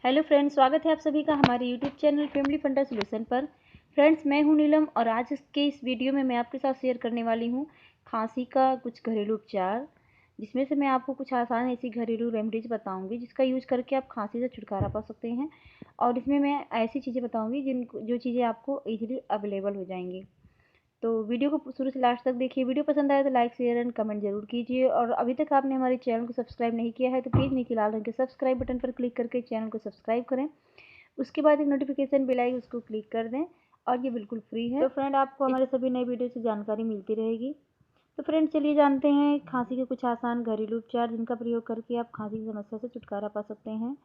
Hello friends, स्वागत है आप सभी का हमारे यूट्यूब चैनल फैमिली फंडा सॉल्यूशन पर। फ्रेंड्स, मैं हूं नीलम और आज के इस वीडियो में मैं आपके साथ शेयर करने वाली हूं खांसी का कुछ घरेलू उपचार, जिसमें से मैं आपको कुछ आसान ऐसी घरेलू रेमेडीज बताऊंगी जिसका यूज़ करके आप खांसी से छुटकारा पा सकते हैं। और इसमें मैं ऐसी चीज़ें बताऊँगी जो चीज़ें आपको ईजिली अवेलेबल हो जाएंगी। तो वीडियो को शुरू से लास्ट तक देखिए। वीडियो पसंद आए तो लाइक शेयर एंड कमेंट जरूर कीजिए। और अभी तक आपने हमारे चैनल को सब्सक्राइब नहीं किया है तो प्लीज़ नीचे लाल रंग के सब्सक्राइब बटन पर क्लिक करके चैनल को सब्सक्राइब करें। उसके बाद एक नोटिफिकेशन बेल आएगी, उसको क्लिक कर दें और ये बिल्कुल फ्री है। तो फ्रेंड, आपको हमारे सभी नए वीडियो से जानकारी मिलती रहेगी। तो फ्रेंड, चलिए जानते हैं खांसी के कुछ आसान घरेलू उपचार जिनका प्रयोग करके आप खांसी की समस्या से छुटकारा पा सकते हैं।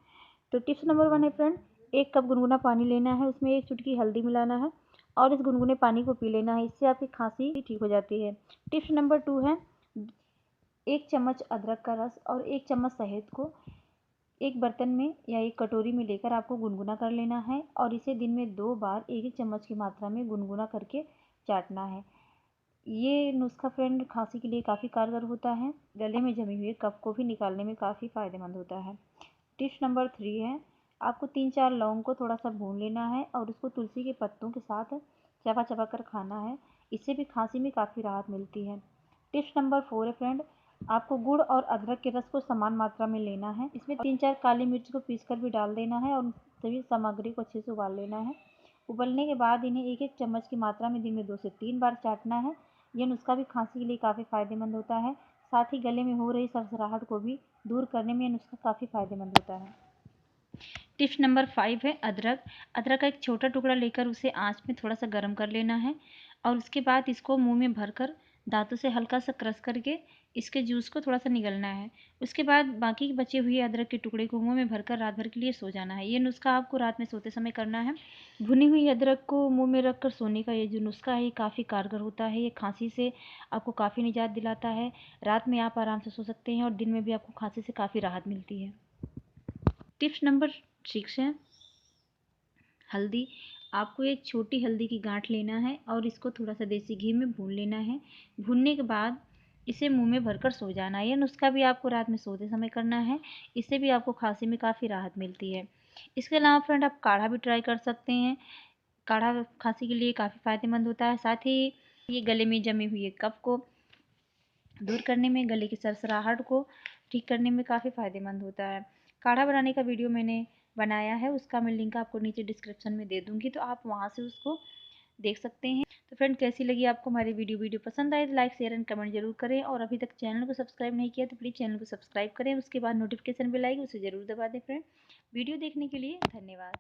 तो टिप्स नंबर 1 है फ्रेंड, 1 कप गुनगुना पानी लेना है, उसमें 1 चुटकी हल्दी मिलाना है और इस गुनगुने पानी को पी लेना है। इससे आपकी खांसी ठीक हो जाती है। टिप्स नंबर 2 है 1 चम्मच अदरक का रस और 1 चम्मच शहद को एक बर्तन में या एक कटोरी में लेकर आपको गुनगुना कर लेना है और इसे दिन में 2 बार 1-1 चम्मच की मात्रा में गुनगुना करके चाटना है। ये नुस्खा फ्रेंड खांसी के लिए काफ़ी कारगर होता है। गले में जमे हुए कफ को भी निकालने में काफ़ी फ़ायदेमंद होता है। टिप्स नंबर 3 है, आपको 3-4 लौंग को थोड़ा सा भून लेना है और उसको तुलसी के पत्तों के साथ चबा चबा कर खाना है। इससे भी खांसी में काफ़ी राहत मिलती है। टिप्स नंबर 4 है फ्रेंड, आपको गुड़ और अदरक के रस को समान मात्रा में लेना है। इसमें 3-4 काली मिर्च को पीसकर भी डाल देना है और सभी सामग्री को अच्छे से उबाल लेना है। उबलने के बाद इन्हें 1-1 चम्मच की मात्रा में दिन में 2 से 3 बार चाटना है। यह नुस्खा भी खांसी के लिए काफ़ी फ़ायदेमंद होता है। साथ ही गले में हो रही सरसराहट को भी दूर करने में यह नुस्खा काफ़ी फ़ायदेमंद होता है। टिप्स नंबर 5 है अदरक। अदरक का एक छोटा टुकड़ा लेकर उसे आंच में थोड़ा सा गर्म कर लेना है और उसके बाद इसको मुंह में भरकर दांतों से हल्का सा क्रश करके इसके जूस को थोड़ा सा निगलना है। उसके बाद बाकी बचे हुए अदरक के टुकड़े को मुंह में भरकर रात भर के लिए सो जाना है। ये नुस्खा आपको रात में सोते समय करना है। भुनी हुई अदरक को मुंह में रखकर सोने का ये जो नुस्खा है ये काफ़ी कारगर होता है। ये खांसी से आपको काफ़ी निजात दिलाता है। रात में आप आराम से सो सकते हैं और दिन में भी आपको खांसी से काफ़ी राहत मिलती है। टिप्स नंबर 6 है हल्दी। आपको एक छोटी हल्दी की गांठ लेना है और इसको थोड़ा सा देसी घी में भून लेना है। भूनने के बाद इसे मुंह में भरकर सो जाना है। यह नुस्खा भी आपको रात में सोते समय करना है। इससे भी आपको खांसी में काफ़ी राहत मिलती है। इसके अलावा फ्रेंड, आप काढ़ा भी ट्राई कर सकते हैं। काढ़ा खांसी के लिए काफ़ी फ़ायदेमंद होता है। साथ ही ये गले में जमे हुए कफ को दूर करने में, गले की सरसराहट को ठीक करने में काफ़ी फ़ायदेमंद होता है। काढ़ा बनाने का वीडियो मैंने बनाया है, उसका मैं लिंक आपको नीचे डिस्क्रिप्शन में दे दूँगी, तो आप वहाँ से उसको देख सकते हैं। तो फ्रेंड, कैसी लगी आपको हमारी वीडियो पसंद आए तो लाइक शेयर एंड कमेंट जरूर करें। और अभी तक चैनल को सब्सक्राइब नहीं किया तो प्लीज़ चैनल को सब्सक्राइब करें। उसके बाद नोटिफिकेशन बेल आएगी, उसे ज़रूर दबा दें। फ्रेंड, वीडियो देखने के लिए धन्यवाद।